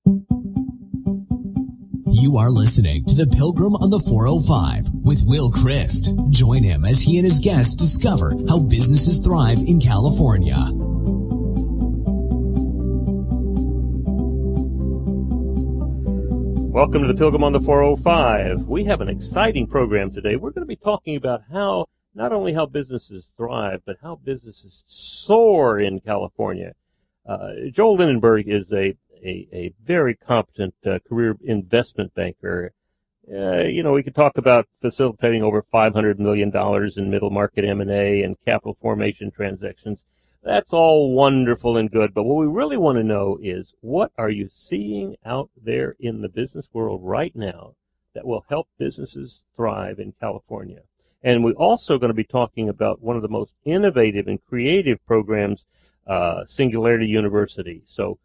You are listening to The Pilgrim on the 405 with Will Christ. Join him as he and his guests discover how businesses thrive in California. Welcome to The Pilgrim on the 405. We have an exciting program today. We're going to be talking about how, not only how businesses thrive, but how businesses soar in California. Joel Lindenberg is a very competent career investment banker. We could talk about facilitating over $500 million in middle market M&A and capital formation transactions. That's all wonderful and good, but what we really want to know is, what are you seeing out there in the business world right now that will help businesses thrive in California? And we're also going to be talking about one of the most innovative and creative programs, Singularity University. So,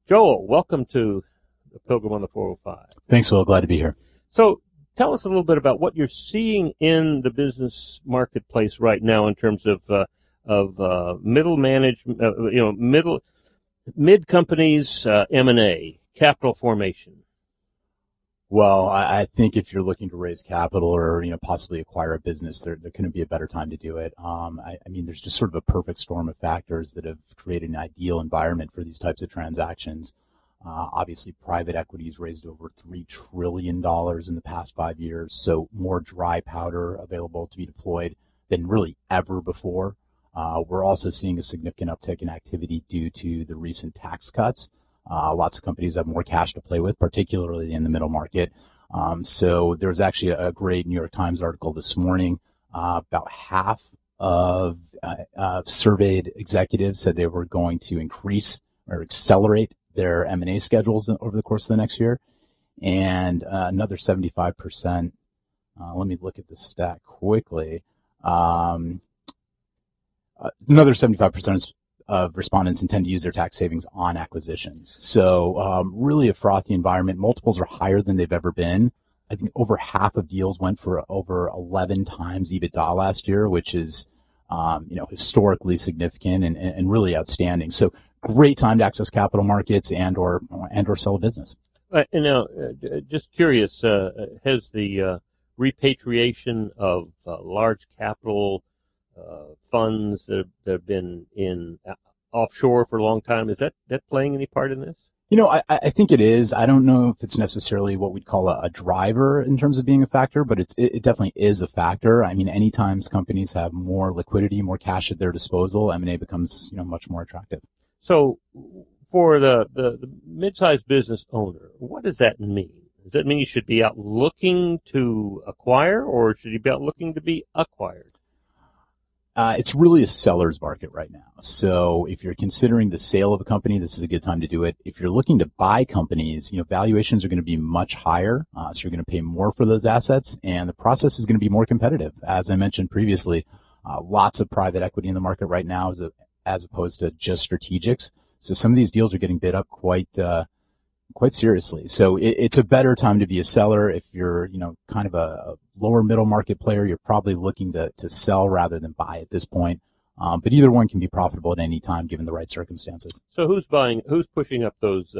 Joel, welcome to The Pilgrim on the 405. Thanks, Will. Glad to be here. So tell us a little bit about what you're seeing in the business marketplace right now in terms of middle management, mid companies, M&A, capital formation. Well, I think if you're looking to raise capital or, possibly acquire a business, there couldn't be a better time to do it. There's just sort of a perfect storm of factors that have created an ideal environment for these types of transactions. Obviously, private equity has raised over $3 trillion in the past 5 years, so more dry powder available to be deployed than really ever before. We're also seeing a significant uptick in activity due to the recent tax cuts. Lots of companies have more cash to play with, particularly in the middle market. So there was actually a great New York Times article this morning. About half of surveyed executives said they were going to increase or accelerate their M&A schedules over the course of the next year. And another 75%, let me look at the stat quickly. Another 75% of respondents intend to use their tax savings on acquisitions. So really a frothy environment. Multiples are higher than they've ever been. I think over half of deals went for over 11 times EBITDA last year, which is historically significant and really outstanding. So great time to access capital markets and or sell a business. Just curious, has the repatriation of large capital funds that have been in offshore for a long time, is that playing any part in this? I think it is. I don't know if it's necessarily what we'd call a driver in terms of being a factor, but it definitely is a factor. Anytime companies have more liquidity, more cash at their disposal, M&A becomes, much more attractive. So for the mid-sized business owner, what does that mean? Does that mean you should be out looking to acquire, or should you be out looking to be acquired? It's really a seller's market right now. So if you're considering the sale of a company, this is a good time to do it. If you're looking to buy companies, valuations are going to be much higher. So you're going to pay more for those assets, and the process is going to be more competitive. As I mentioned previously, lots of private equity in the market right now as opposed to just strategics. So some of these deals are getting bid up quite seriously. So it's a better time to be a seller. If you're, kind of a lower middle market player, you're probably looking to sell rather than buy at this point. But either one can be profitable at any time given the right circumstances. So who's pushing up those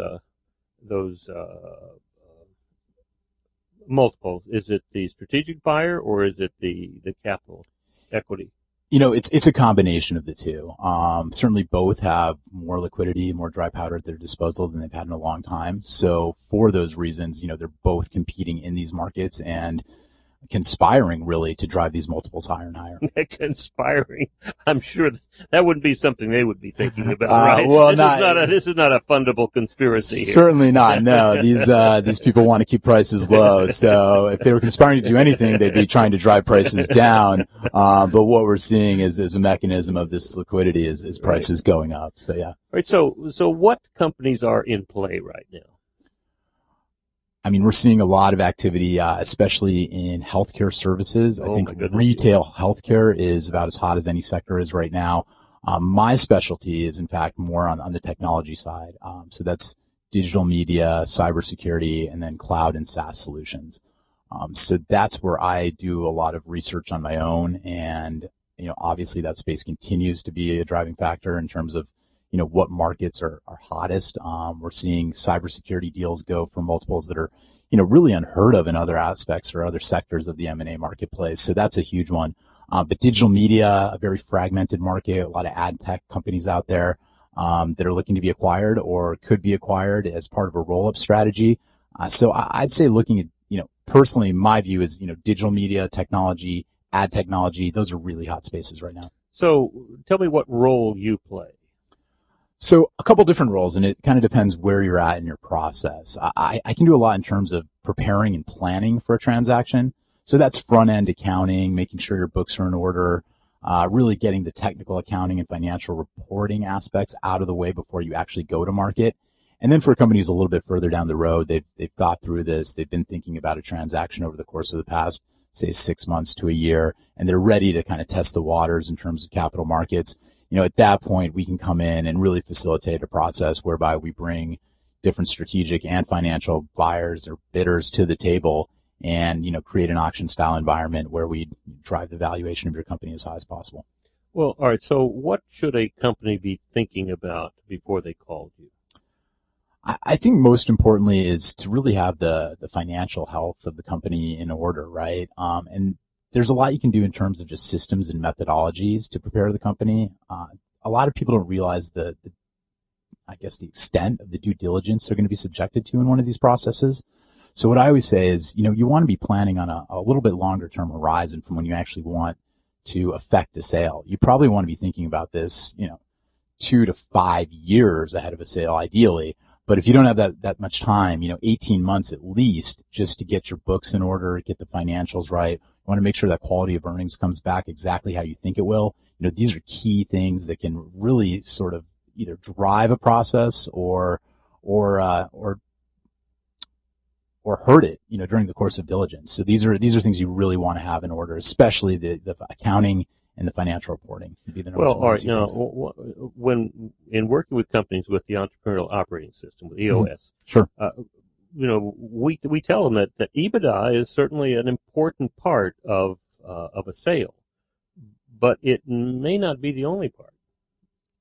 multiples? Is it the strategic buyer, or is it the capital equity? It's a combination of the two. Certainly both have more liquidity, more dry powder at their disposal than they've had in a long time. So for those reasons, they're both competing in these markets and conspiring really to drive these multiples higher and higher. Conspiring. I'm sure that wouldn't be something they would be thinking about, right? Well, this is not a fundable conspiracy here. Certainly not. No, these people want to keep prices low. So if they were conspiring to do anything, they'd be trying to drive prices down. But what we're seeing is a mechanism of this liquidity is prices going up. So yeah. Right. So what companies are in play right now? We're seeing a lot of activity, especially in healthcare services. I think retail healthcare is about as hot as any sector is right now. My specialty is, in fact, more on the technology side. So that's digital media, cybersecurity, and then cloud and SaaS solutions. So that's where I do a lot of research on my own. And, obviously that space continues to be a driving factor in terms of, what markets are hottest. We're seeing cybersecurity deals go for multiples that are, really unheard of in other aspects or other sectors of the M&A marketplace. So that's a huge one. But digital media, a very fragmented market, a lot of ad tech companies out there that are looking to be acquired or could be acquired as part of a roll-up strategy. So I'd say looking at, personally, my view is, digital media, technology, ad technology, those are really hot spaces right now. So tell me what role you play. So a couple different roles, and it kind of depends where you're at in your process. I can do a lot in terms of preparing and planning for a transaction. So that's front-end accounting, making sure your books are in order, really getting the technical accounting and financial reporting aspects out of the way before you actually go to market. And then for companies a little bit further down the road, they've thought through this. They've been thinking about a transaction over the course of the past, say, 6 months to a year, and they're ready to kind of test the waters in terms of capital markets. At that point, we can come in and really facilitate a process whereby we bring different strategic and financial buyers or bidders to the table and, create an auction style environment where we drive the valuation of your company as high as possible. Well, all right. So what should a company be thinking about before they called you? I think most importantly is to really have the financial health of the company in order, right? And there's a lot you can do in terms of just systems and methodologies to prepare the company. A lot of people don't realize the extent of the due diligence they're going to be subjected to in one of these processes. So what I always say is, you want to be planning on a little bit longer term horizon from when you actually want to affect a sale. You probably want to be thinking about this, 2 to 5 years ahead of a sale, ideally. But if you don't have that much time, 18 months at least, just to get your books in order, get the financials right. You want to make sure that quality of earnings comes back exactly how you think it will. These are key things that can really sort of either drive a process or hurt it, during the course of diligence. So these are things you really want to have in order, especially the accounting and the financial reporting. Would be the well, all right. When in working with companies with the entrepreneurial operating system, with EOS, sure. We tell them that EBITDA is certainly an important part of a sale, but it may not be the only part.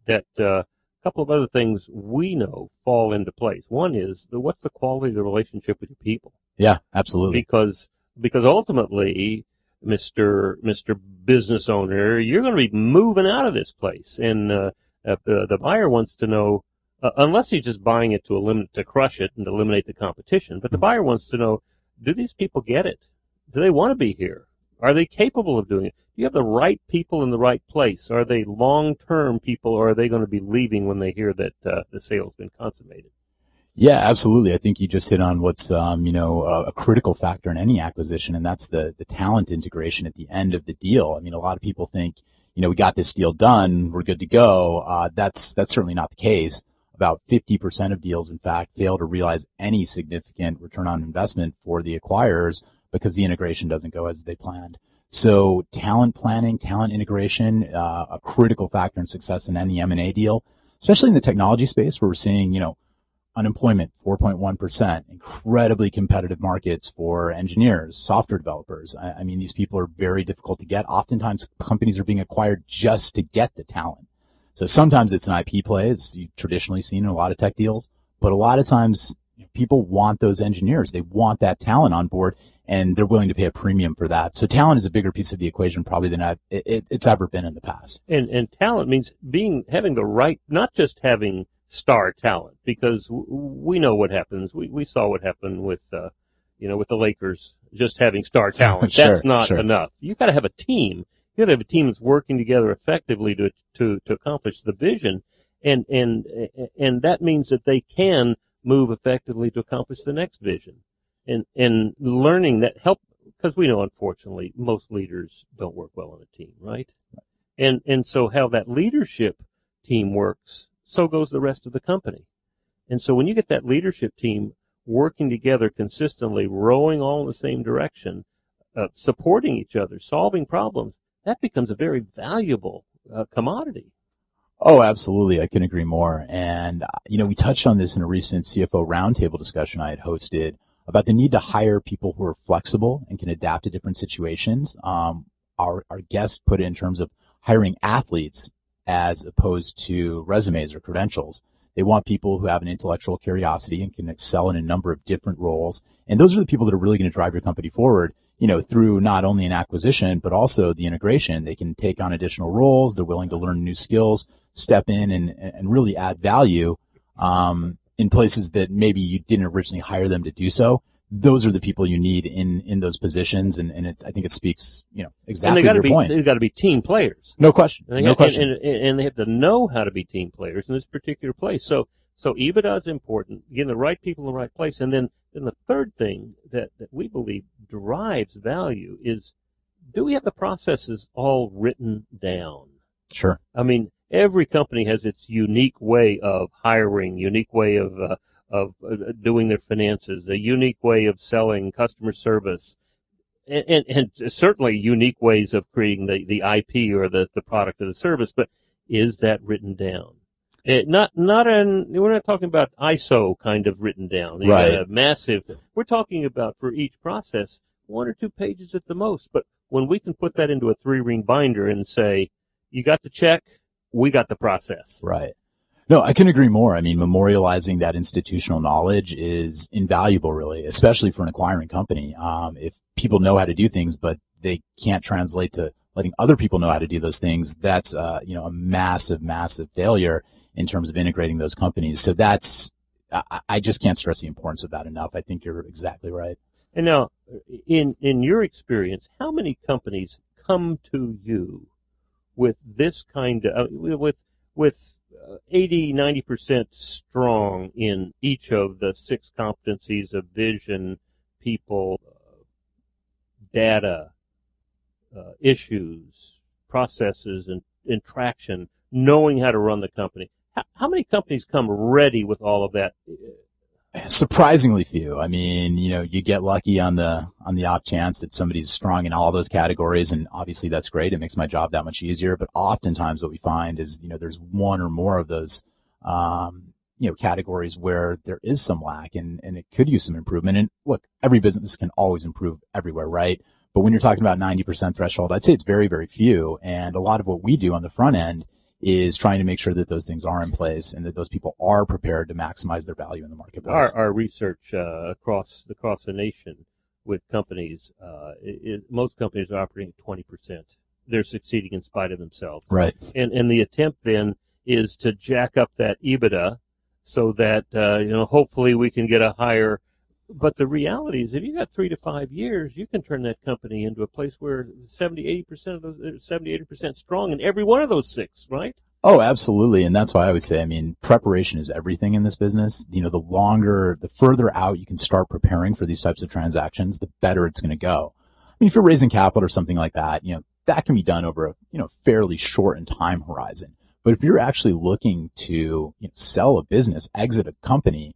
That a couple of other things we know fall into place. One is what's the quality of the relationship with your people? Yeah, absolutely. Because ultimately, Mr. Business Owner, you're going to be moving out of this place, and the buyer wants to know, unless he's just buying it to crush it and eliminate the competition. But the buyer wants to know, do these people get it? Do they want to be here? Are they capable of doing it? Do you have the right people in the right place? Are they long-term people, or are they going to be leaving when they hear that the sale's been consummated? Yeah, absolutely. I think you just hit on what's, a critical factor in any acquisition, and that's the talent integration at the end of the deal. I mean, a lot of people think, we got this deal done, we're good to go. That's certainly not the case. About 50% of deals, in fact, fail to realize any significant return on investment for the acquirers because the integration doesn't go as they planned. So talent planning, talent integration, a critical factor in success in any M&A deal, especially in the technology space where we're seeing, unemployment 4.1%, incredibly competitive markets for engineers, software developers. I mean, these people are very difficult to get. Oftentimes companies are being acquired just to get the talent. So sometimes it's an IP play, as you've traditionally seen in a lot of tech deals, but a lot of times people want those engineers. They want that talent on board, and they're willing to pay a premium for that. So talent is a bigger piece of the equation probably than it's ever been in the past. And talent means having the right, not just having star talent, because we know what happens. We saw what happened with the Lakers, just having star talent. That's not enough. You got to have a team. You got to have a team that's working together effectively to accomplish the vision, and that means that they can move effectively to accomplish the next vision, and learning that help, because we know unfortunately most leaders don't work well in a team, right? And so how that leadership team works, so goes the rest of the company. And so when you get that leadership team working together consistently, rowing all in the same direction, supporting each other, solving problems, that becomes a very valuable commodity. Oh, absolutely. I couldn't agree more. And, we touched on this in a recent CFO roundtable discussion I had hosted about the need to hire people who are flexible and can adapt to different situations. Our guest put it in terms of hiring athletes as opposed to resumes or credentials. They want people who have an intellectual curiosity and can excel in a number of different roles. And those are the people that are really going to drive your company forward, through not only an acquisition, but also the integration. They can take on additional roles. They're willing to learn new skills, step in and really add value, in places that maybe you didn't originally hire them to do so. Those are the people you need in those positions, and I think it speaks, exactly to your point. They've got to be team players. No question. No question. And they have to know how to be team players in this particular place. So EBITDA is important. Getting the right people in the right place. And then the third thing that we believe drives value is, do we have the processes all written down? Sure. I mean, every company has its unique way of hiring, unique way of doing their finances, a unique way of selling, customer service, and certainly unique ways of creating the IP or the product or the service. But is that written down? We're not talking about ISO kind of written down. Right. Massive. We're talking about, for each process, 1 or 2 pages at the most. But when we can put that into a 3-ring binder and say, you got the check, we got the process. Right. No, I couldn't agree more. I mean, memorializing that institutional knowledge is invaluable, really, especially for an acquiring company. If people know how to do things, but they can't translate to letting other people know how to do those things, that's, a massive, massive failure in terms of integrating those companies. So I just can't stress the importance of that enough. I think you're exactly right. And now, in your experience, how many companies come to you with this kind of, with 80, 90% strong in each of the 6 competencies of vision, people, data, issues, processes, and traction, knowing how to run the company? How many companies come ready with all of that? Surprisingly few. I mean, you get lucky on the off chance that somebody's strong in all those categories, and obviously that's great. It makes my job that much easier. But oftentimes what we find is, there's one or more of those, categories where there is some lack and it could use some improvement. And look, every business can always improve everywhere, right? But when you're talking about 90% threshold, I'd say it's very, very few. And a lot of what we do on the front end is trying to make sure that those things are in place and that those people are prepared to maximize their value in the marketplace. Our research across the nation with companies, most companies are operating at 20%. They're succeeding in spite of themselves. Right. And the attempt then is to jack up that EBITDA so that hopefully we can get a higher. But the reality is, if you got 3 to 5 years, you can turn that company into a place where 70, 80% strong in every one of those 6, right? Oh, absolutely. And that's why I would say, preparation is everything in this business. The further out you can start preparing for these types of transactions, the better it's going to go. If you're raising capital or something like that, that can be done over a, fairly shortened time horizon. But if you're actually looking to sell a business, exit a company,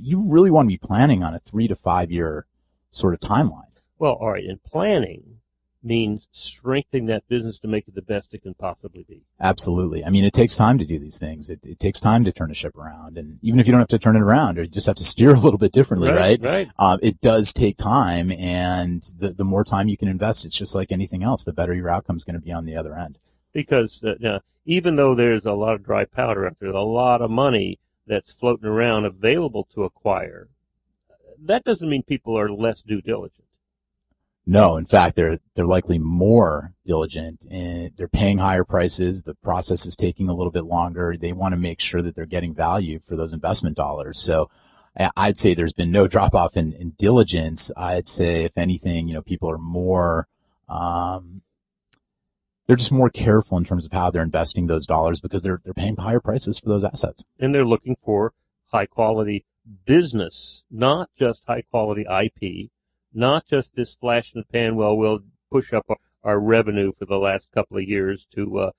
you really want to be planning on a 3 to 5 year sort of timeline. Well, all right. And planning means strengthening that business to make it the best it can possibly be. Absolutely. It takes time to do these things. It takes time to turn a ship around. And even if you don't have to turn it around, or you just have to steer a little bit differently, right? It does take time. And the more time you can invest, it's just like anything else, the better your outcome is going to be on the other end. Because even though there's a lot of dry powder out there, a lot of money that's floating around available to acquire, that doesn't mean people are less due diligent. No, in fact, they're likely more diligent, and they're paying higher prices. The process is taking a little bit longer. They want to make sure that they're getting value for those investment dollars. So I'd say there's been no drop off in diligence. I'd say, if anything, people are more, they're just more careful in terms of how they're investing those dollars because they're paying higher prices for those assets. And they're looking for high quality business, not just high quality IP, not just this flash in the pan, we'll push up our revenue for the last couple of years to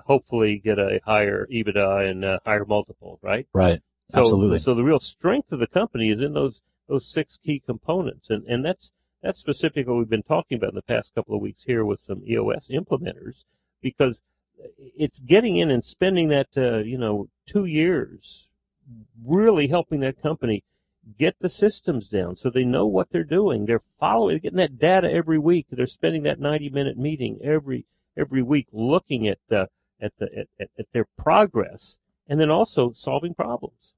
hopefully get a higher EBITDA and a higher multiple, right? Right. Absolutely. So the real strength of the company is in those 6 key components. And that's specifically what we've been talking about in the past couple of weeks here with some EOS implementers, because it's getting in and spending that, 2 years really helping that company get the systems down so they know what they're doing. They're following, getting that data every week. They're spending that 90-minute meeting every week looking at at their progress, and then also solving problems.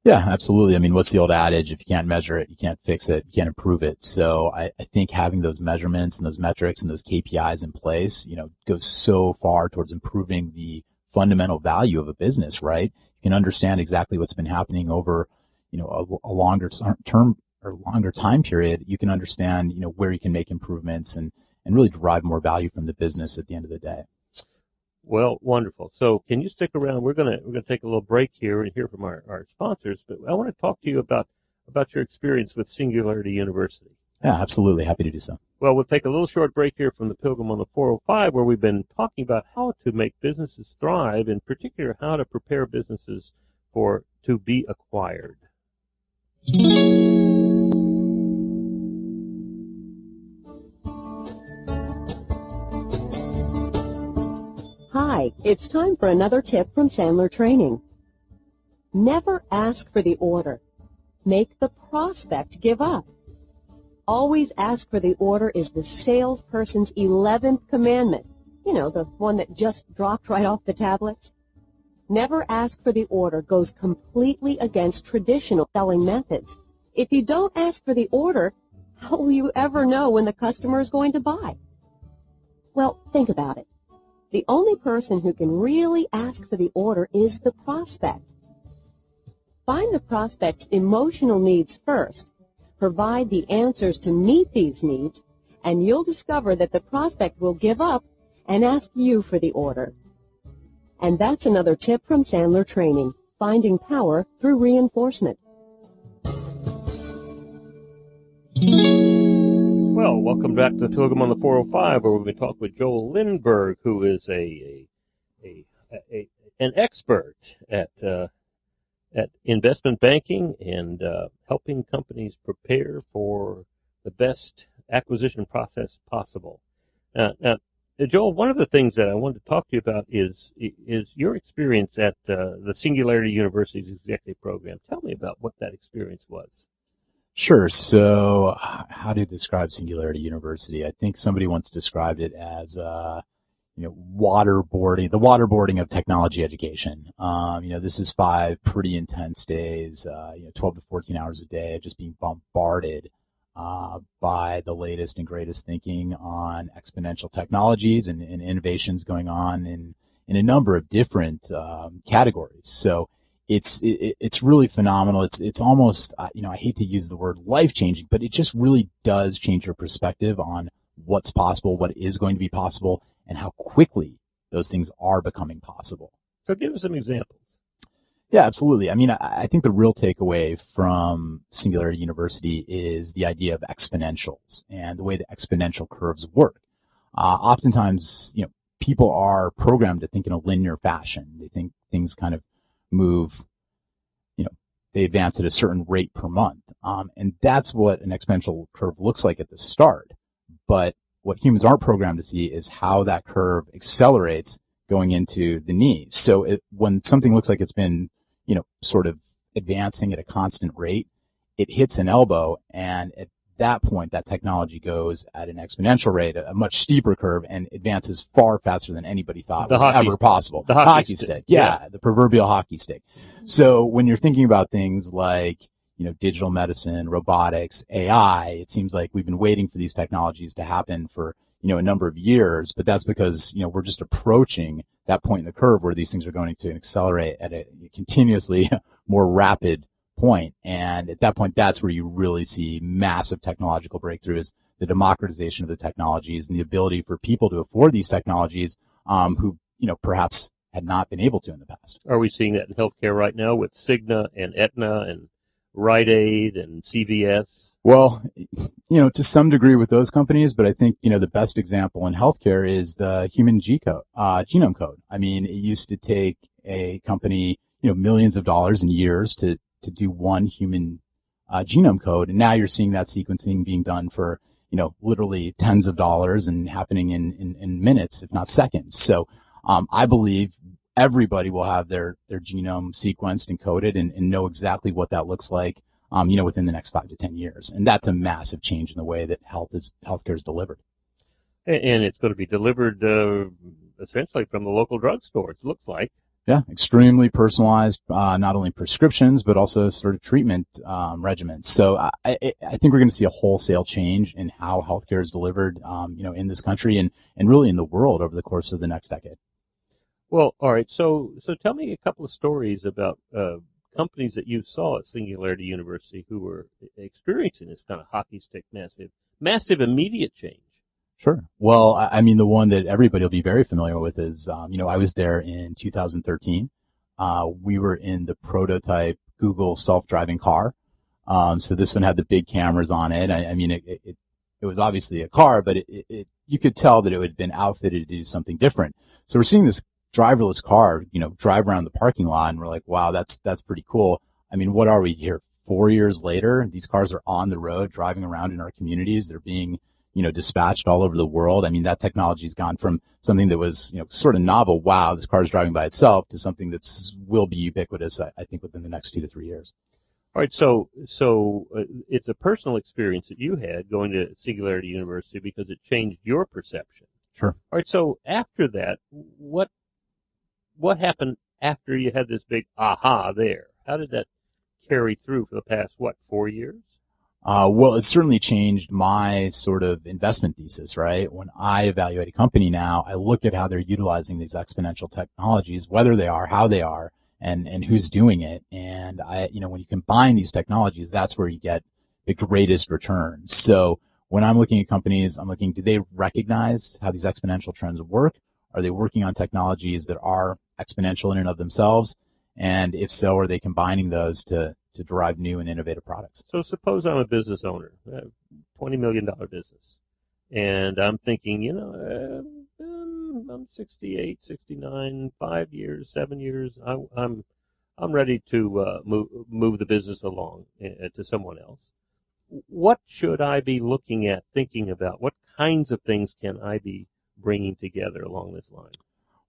Yeah, absolutely. I mean, what's the old adage? If you can't measure it, you can't fix it, you can't improve it. So I think having those measurements and those metrics and those KPIs in place, goes so far towards improving the fundamental value of a business, right? You can understand exactly what's been happening over, a longer term or longer time period. You can understand, where you can make improvements and really derive more value from the business at the end of the day. Well, wonderful. So can you stick around? We're gonna take a little break here and hear from our sponsors, but I want to talk to you about your experience with Singularity University. Yeah, absolutely. Happy to do so. Well, we'll take a little short break here from the Pilgrim on the 405, where we've been talking about how to make businesses thrive, in particular how to prepare businesses to be acquired. Hi, it's time for another tip from Sandler Training. Never ask for the order. Make the prospect give up. Always ask for the order is the salesperson's 11th commandment. The one that just dropped right off the tablets. Never ask for the order goes completely against traditional selling methods. If you don't ask for the order, how will you ever know when the customer is going to buy? Well, think about it. The only person who can really ask for the order is the prospect. Find the prospect's emotional needs first, provide the answers to meet these needs, and you'll discover that the prospect will give up and ask you for the order. And that's another tip from Sandler Training, finding power through reinforcement. Well, welcome back to the Pilgrim on the 405, where we're going to talk with Joel Lindenberg, who is an expert at investment banking and helping companies prepare for the best acquisition process possible. Now, Joel, one of the things that I wanted to talk to you about is your experience at the Singularity University's executive program. Tell me about what that experience was. Sure. So how to describe Singularity University? I think somebody once described it as, waterboarding, the waterboarding of technology education. This is 5 pretty intense days, 12 to 14 hours a day of just being bombarded, by the latest and greatest thinking on exponential technologies and innovations going on in a number of different, categories. So, it's really phenomenal. It's almost, I hate to use the word life-changing, but it just really does change your perspective on what's possible, what is going to be possible, and how quickly those things are becoming possible. So give us some examples. Yeah, absolutely. I mean, I think the real takeaway from Singularity University is the idea of exponentials and the way the exponential curves work. Oftentimes, people are programmed to think in a linear fashion. They think things kind of move, they advance at a certain rate per month. And that's what an exponential curve looks like at the start. But what humans aren't programmed to see is how that curve accelerates going into the knees. So when something looks like it's been, sort of advancing at a constant rate, it hits an elbow, and at that point, that technology goes at an exponential rate, a much steeper curve, and advances far faster than anybody thought was ever possible. The hockey stick. Yeah, the proverbial hockey stick. So when you're thinking about things like, digital medicine, robotics, AI, it seems like we've been waiting for these technologies to happen for, a number of years, but that's because, we're just approaching that point in the curve where these things are going to accelerate at a continuously more rapid point. And at that point, that's where you really see massive technological breakthroughs, the democratization of the technologies, and the ability for people to afford these technologies, who, perhaps had not been able to in the past. Are we seeing that in healthcare right now with Cigna and Aetna and Rite Aid and CVS? Well, to some degree with those companies, but I think, the best example in healthcare is the human genome code. I mean, it used to take a company, millions of dollars and years to do one human genome code. And now you're seeing that sequencing being done for, literally tens of dollars and happening in minutes, if not seconds. So, I believe everybody will have their genome sequenced and coded and know exactly what that looks like, within the next 5 to 10 years. And that's a massive change in the way that healthcare is delivered. And it's going to be delivered, essentially from the local drugstore, it looks like. Yeah, extremely personalized, not only prescriptions, but also sort of treatment regimens. So I think we're going to see a wholesale change in how healthcare is delivered, in this country and really in the world over the course of the next decade. Well, all right. So tell me a couple of stories about companies that you saw at Singularity University who were experiencing this kind of hockey stick, massive immediate change. Sure. Well, I mean, the one that everybody will be very familiar with is, I was there in 2013. We were in the prototype Google self-driving car. So this one had the big cameras on it. I mean, it was obviously a car, but you could tell that it had been outfitted to do something different. So we're seeing this driverless car, drive around the parking lot, and we're like, wow, that's pretty cool. I mean, what are we here? 4 years later, these cars are on the road, driving around in our communities. They're being dispatched all over the world. I mean, that technology has gone from something that was, sort of novel. Wow, this car is driving by itself, to something that's will be ubiquitous, I think, within the next 2 to 3 years. All right. So it's a personal experience that you had going to Singularity University because it changed your perception. Sure. All right. So after that, what happened after you had this big aha there? How did that carry through for the past, 4 years? Well, it certainly changed my sort of investment thesis, right? When I evaluate a company now, I look at how they're utilizing these exponential technologies, whether they are, how they are, and who's doing it. And when you combine these technologies, that's where you get the greatest returns. So when I'm looking at companies, I'm looking, do they recognize how these exponential trends work? Are they working on technologies that are exponential in and of themselves? And if so, are they combining those to derive new and innovative products? So suppose I'm a business owner, a $20 million business, and I'm thinking, I'm 68, 69, 5 years, 7 years. I'm ready to move the business along to someone else. What should I be looking at, thinking about? What kinds of things can I be bringing together along this line?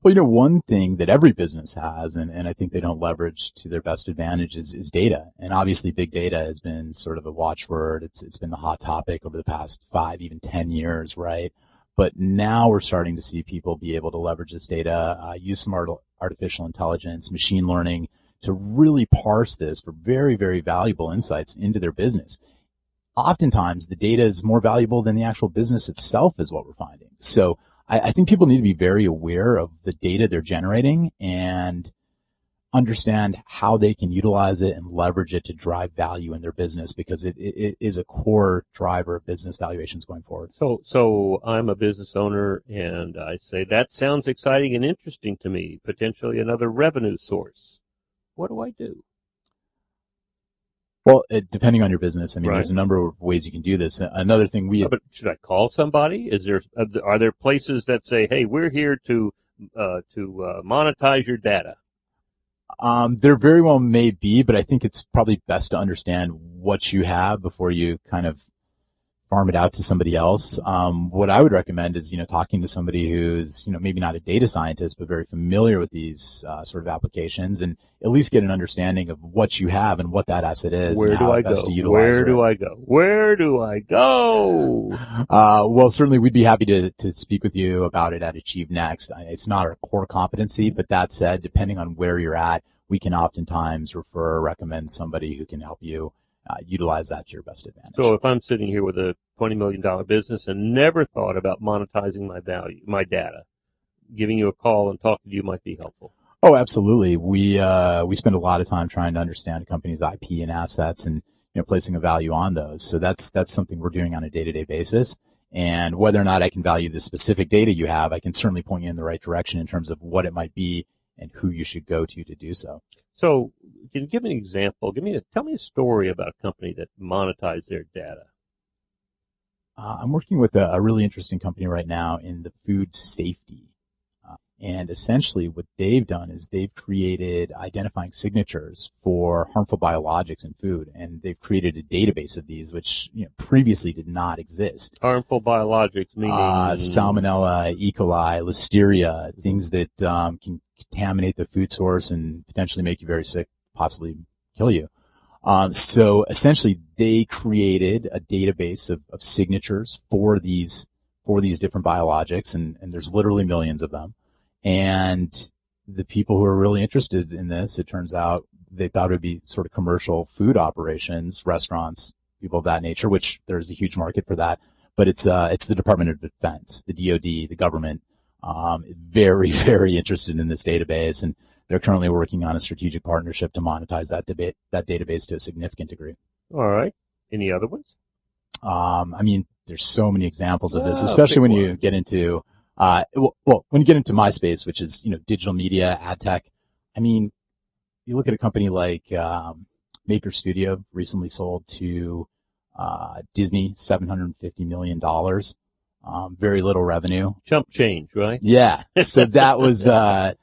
Well, one thing that every business has, and I think they don't leverage to their best advantage, is data. And obviously big data has been sort of a watchword. It's been the hot topic over the past 5, even 10 years, right? But now we're starting to see people be able to leverage this data, use some artificial intelligence, machine learning to really parse this for very, very valuable insights into their business. Oftentimes the data is more valuable than the actual business itself, is what we're finding. So I think people need to be very aware of the data they're generating and understand how they can utilize it and leverage it to drive value in their business, because it is a core driver of business valuations going forward. So I'm a business owner and I say, that sounds exciting and interesting to me, potentially another revenue source. What do I do? Well, depending on your business, I mean, Right. There's a number of ways you can do this. Another thing But should I call somebody? Are there places that say, hey, we're here to monetize your data? There very well may be, but I think it's probably best to understand what you have before you kind of farm it out to somebody else. What I would recommend is, talking to somebody who's, maybe not a data scientist, but very familiar with these sort of applications, and at least get an understanding of what you have and what that asset is. Where and do how I go? best to utilize Where it. do I go? Where do I go? Well, certainly we'd be happy to speak with you about it at AchieveNext. It's not our core competency, but that said, depending on where you're at, we can oftentimes refer or recommend somebody who can help you utilize that to your best advantage. So if I'm sitting here with a $20 million business and never thought about monetizing my data, giving you a call and talking to you might be helpful. Oh, absolutely. We spend a lot of time trying to understand a company's IP and assets and, placing a value on those. So that's something we're doing on a day-to-day basis. And whether or not I can value the specific data you have, I can certainly point you in the right direction in terms of what it might be and who you should go to do so. So can you give me an example? Tell me a story about a company that monetized their data. I'm working with a really interesting company right now in the food safety. And essentially what they've done is they've created identifying signatures for harmful biologics in food. And they've created a database of these, which previously did not exist. Harmful biologics meaning? Salmonella, E. coli, Listeria, things that can contaminate the food source and potentially make you very sick, possibly kill you. So essentially they created a database of signatures for these different biologics, and there's literally millions of them. And the people who are really interested in this, it turns out they thought it would be sort of commercial food operations, restaurants, people of that nature, which there's a huge market for that. But it's the Department of Defense, the DoD, the government, very, very interested in this database. And they're currently working on a strategic partnership to monetize that database to a significant degree. All right. Any other ones? I mean, there's so many examples of this, especially when you get into, when you get into my space, which is, digital media, ad tech. I mean, you look at a company like, Maker Studio, recently sold to, Disney, $750 million. Very little revenue. Chump change, right? Yeah. So that was, that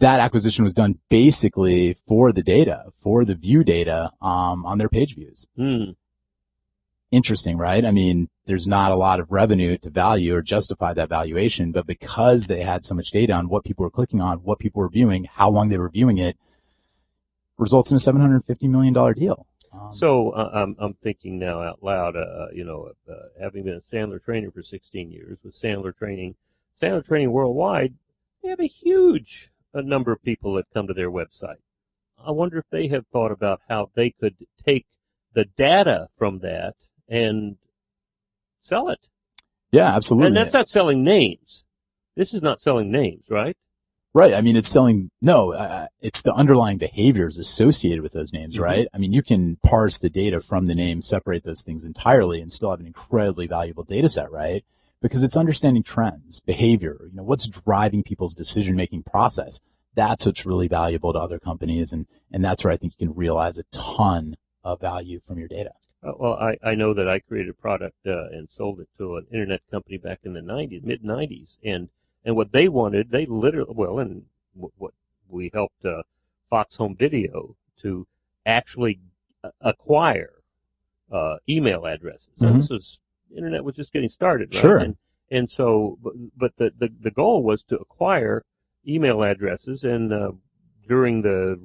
acquisition was done basically for the data, for the view data, on their page views. Interesting, right? I mean, there's not a lot of revenue to value or justify that valuation, but because they had so much data on what people were clicking on, what people were viewing, how long they were viewing it, results in a $750 million deal. So I'm thinking now out loud, having been a Sandler trainer for 16 years with Sandler Training worldwide, they have a huge number of people that come to their website. I wonder if they have thought about how they could take the data from that and sell it. Yeah, absolutely. And that's not selling names. This is not selling names, right? Right. I mean, it's it's the underlying behaviors associated with those names, right? I mean, you can parse the data from the name, separate those things entirely, and still have an incredibly valuable data set, right? Because it's understanding trends, behavior, what's driving people's decision-making process. That's what's really valuable to other companies, and that's where I think you can realize a ton of value from your data. Well, I know that I created a product and sold it to an internet company back in the mid-90s, and what they wanted, they literally, what we helped Fox Home Video to actually acquire email addresses. So internet was just getting started, right? Sure. And so, but the goal was to acquire email addresses, and during the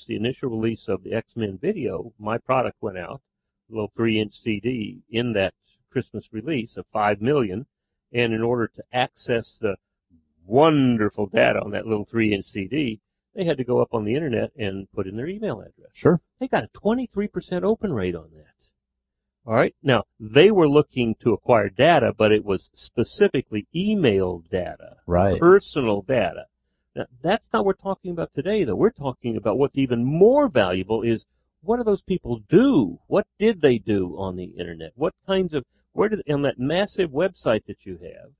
initial release of the X-Men video, my product went out, a little 3-inch CD in that Christmas release of 5 million, and in order to access the wonderful data on that little 3-inch CD, they had to go up on the internet and put in their email address. Sure. They got a 23% open rate on that. All right. Now, they were looking to acquire data, but it was specifically email data, right? Personal data. Now, that's not what we're talking about today, though. We're talking about what's even more valuable is what do those people do? What did they do on the internet? What kinds of, on that massive website that you have,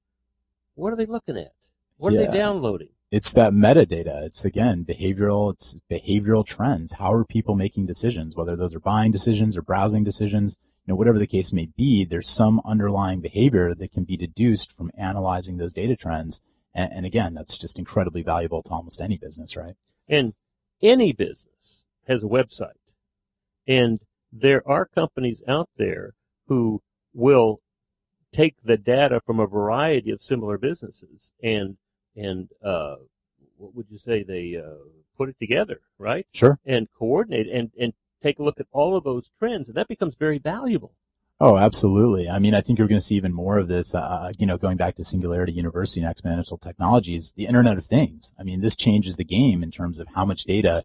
what are they looking at? What are they downloading? It's that metadata. It's, again, behavioral trends. How are people making decisions, whether those are buying decisions or browsing decisions? Whatever the case may be, there's some underlying behavior that can be deduced from analyzing those data trends. And again, that's just incredibly valuable to almost any business, right? And any business has a website. And there are companies out there who will take the data from a variety of similar businesses and what would you say, they put it together, right? Sure. And coordinate and take a look at all of those trends, and that becomes very valuable. Oh, absolutely. I mean, I think you're going to see even more of this, going back to Singularity University and exponential technologies, the Internet of Things. I mean, this changes the game in terms of how much data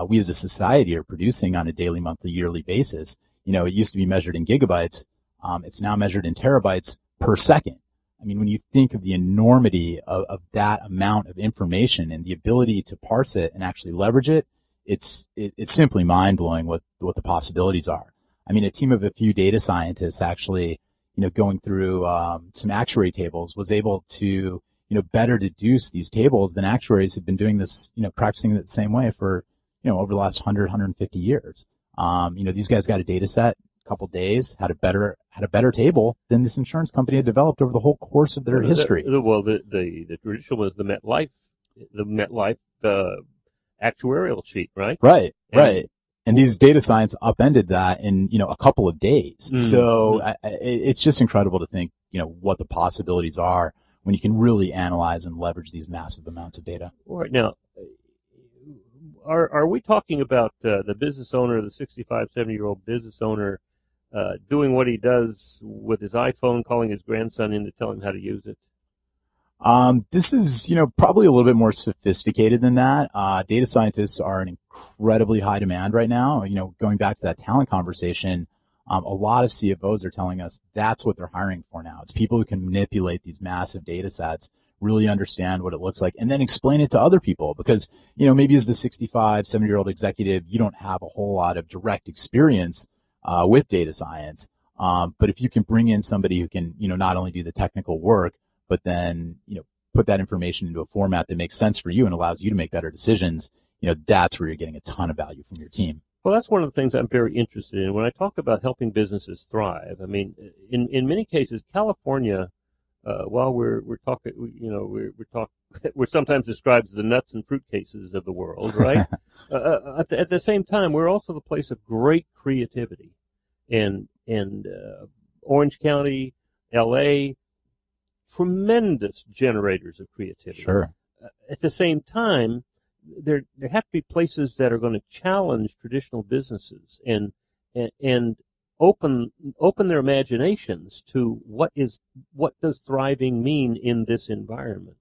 we as a society are producing on a daily, monthly, yearly basis. It used to be measured in gigabytes. It's now measured in terabytes per second. I mean, when you think of the enormity of that amount of information and the ability to parse it and actually leverage it, it's simply mind-blowing what the possibilities are. I mean, a team of a few data scientists actually, going through some actuary tables was able to, better deduce these tables than actuaries have been doing this, practicing it the same way for, over the last 150 years. These guys got a data set, a couple days, had a better table than this insurance company had developed over the whole course of their history. The traditional was the MetLife actuarial sheet, right? Right. And these data science upended that in, a couple of days. So it's just incredible to think, what the possibilities are when you can really analyze and leverage these massive amounts of data. All right. Now, are we talking about the business owner, the 65, 70-year-old business owner, doing what he does with his iPhone, calling his grandson in to tell him how to use it? This is, probably a little bit more sophisticated than that. Data scientists are in incredibly high demand right now. Going back to that talent conversation, a lot of CFOs are telling us that's what they're hiring for now. It's people who can manipulate these massive data sets, really understand what it looks like, and then explain it to other people. Because, maybe as the 65, 70-year-old executive, you don't have a whole lot of direct experience with data science. But if you can bring in somebody who can, not only do the technical work, but then, put that information into a format that makes sense for you and allows you to make better decisions, that's where you're getting a ton of value from your team. Well, that's one of the things I'm very interested in. When I talk about helping businesses thrive, I mean, in many cases, California, while we're talking, we're sometimes described as the nuts and fruit cases of the world, right? At the same time, we're also the place of great creativity. And Orange County, LA, tremendous generators of creativity. Sure. At the same time, there have to be places that are going to challenge traditional businesses and open their imaginations to what does thriving mean in this environment.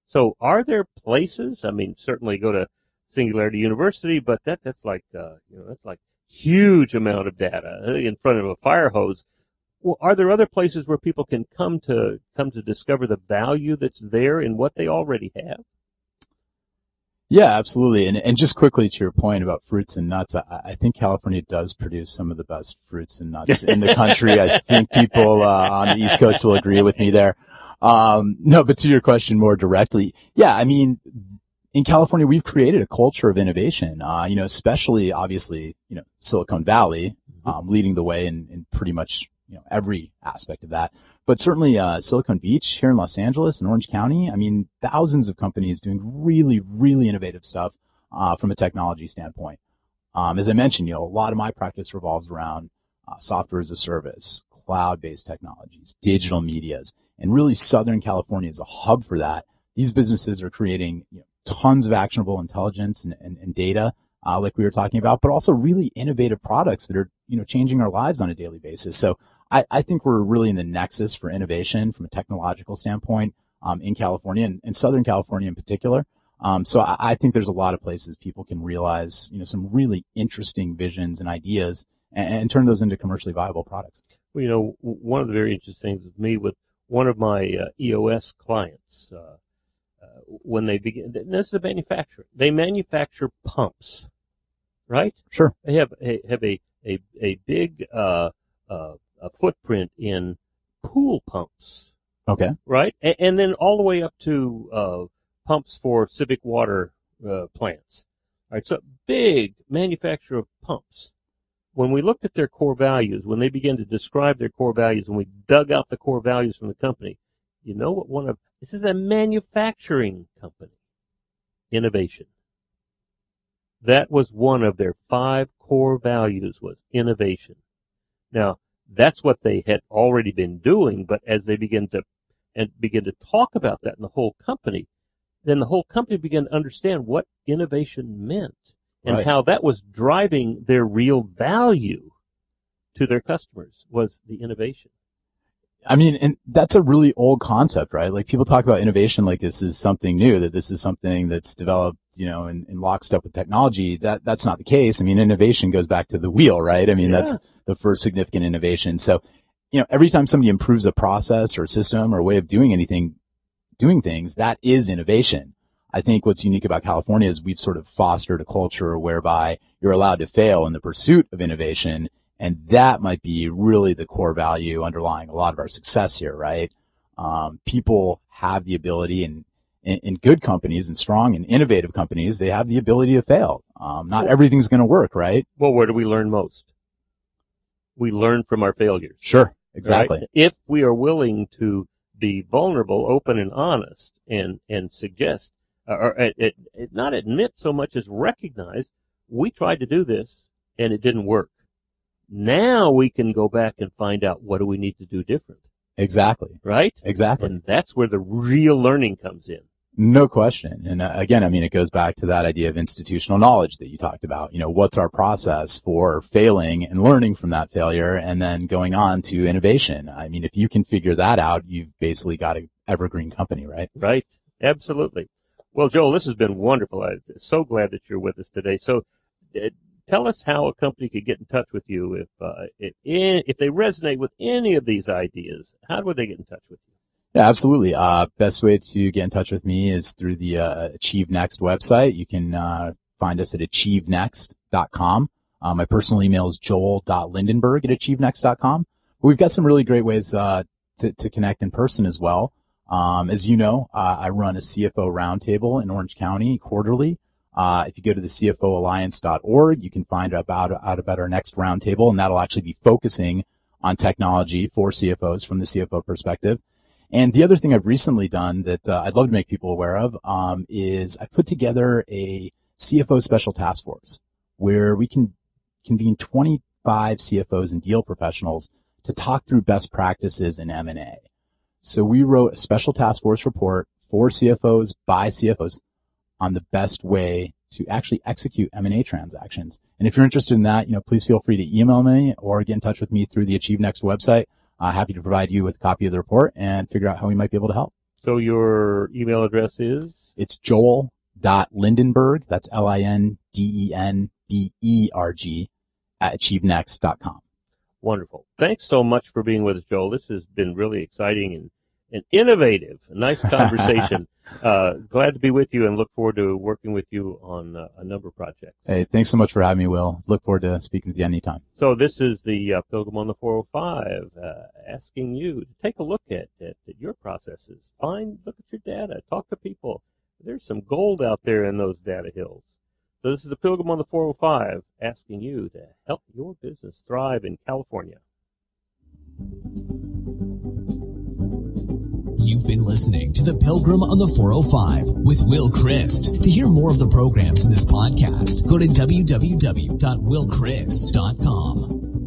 So are there places? I mean, certainly go to Singularity University, but that's like huge amount of data in front of a fire hose. Well, are there other places where people can come to discover the value that's there in what they already have? Yeah, absolutely. And just quickly to your point about fruits and nuts, I think California does produce some of the best fruits and nuts in the country. I think people on the East Coast will agree with me there. No, but to your question more directly, yeah, I mean, in California, we've created a culture of innovation, especially obviously, Silicon Valley, leading the way in pretty much, every aspect of that. But certainly, Silicon Beach here in Los Angeles and Orange County, I mean, thousands of companies doing really, really innovative stuff, from a technology standpoint. As I mentioned, a lot of my practice revolves around, software as a service, cloud-based technologies, digital medias, and really Southern California is a hub for that. These businesses are creating, tons of actionable intelligence and data, like we were talking about, but also really innovative products that are, changing our lives on a daily basis. So I think we're really in the nexus for innovation from a technological standpoint, in California and Southern California in particular. So I think there's a lot of places people can realize, some really interesting visions and ideas and turn those into commercially viable products. Well, one of the very interesting things with me, with one of my EOS clients, when they begin, this is a manufacturer. They manufacture pumps, right? Sure. They have a big a footprint in pool pumps. Okay. Right, and then all the way up to pumps for civic water plants. All right, so big manufacturer of pumps. When we looked at their core values, when they began to describe their core values, when we dug out the core values from the company, this is a manufacturing company. Innovation. That was one of their 5 core values, was innovation. Now, that's what they had already been doing, but as they begin to talk about that in the whole company, then the whole company began to understand what innovation meant and how that was driving their real value to their customers, was the innovation. I mean, and that's a really old concept, right? Like, people talk about innovation like this is something new, that this is something that's developed, in lockstep with technology. That's not the case. I mean, innovation goes back to the wheel, right? I mean, that's the first significant innovation. So, every time somebody improves a process or a system or a way of doing things, that is innovation. I think what's unique about California is we've sort of fostered a culture whereby you're allowed to fail in the pursuit of innovation. And that might be really the core value underlying a lot of our success here, right? People have the ability, and in good companies and strong and innovative companies, they have the ability to fail. Not everything's going to work, right? Well, where do we learn most? We learn from our failures. Sure, exactly. Right? If we are willing to be vulnerable, open, and honest, and suggest, or not admit so much as recognize, we tried to do this and it didn't work. Now we can go back and find out, what do we need to do different? Exactly. Right? Exactly. And that's where the real learning comes in. No question. And again, I mean, it goes back to that idea of institutional knowledge that you talked about. What's our process for failing and learning from that failure and then going on to innovation? I mean, if you can figure that out, you've basically got evergreen company, right? Right. Absolutely. Well, Joel, this has been wonderful. I'm so glad that you're with us today. So tell us how a company could get in touch with you if they resonate with any of these ideas. How would they get in touch with you? Yeah, absolutely. Best way to get in touch with me is through the AchieveNext website. You can find us at AchieveNext.com. My personal email is joel.lindenberg@achievenext.com. We've got some really great ways to connect in person as well. As you know, I run a CFO roundtable in Orange County quarterly. If you go to the CFOalliance.org, you can find out about our next roundtable, and that'll actually be focusing on technology for CFOs from the CFO perspective. And the other thing I've recently done that I'd love to make people aware of is I put together a CFO special task force where we can convene 25 CFOs and deal professionals to talk through best practices in M&A. So we wrote a special task force report for CFOs by CFOs on the best way to actually execute M&A transactions. And if you're interested in that, please feel free to email me or get in touch with me through the AchieveNext website. Happy to provide you with a copy of the report and figure out how we might be able to help. So your email address is? It's joel.lindenberg, that's LINDENBERG, @achievenext.com. Wonderful. Thanks so much for being with us, Joel. This has been really exciting and innovative. A nice conversation. Glad to be with you and look forward to working with you on a number of projects. Hey, thanks so much for having me, Will. Look forward to speaking with you anytime. So this is the Pilgrim on the 405 asking you to take a look at your processes. Look at your data. Talk to people. There's some gold out there in those data hills. So this is the Pilgrim on the 405 asking you to help your business thrive in California. You've been listening to The Pilgrim on the 405 with Will Christ. To hear more of the programs in this podcast, go to www.willchrist.com.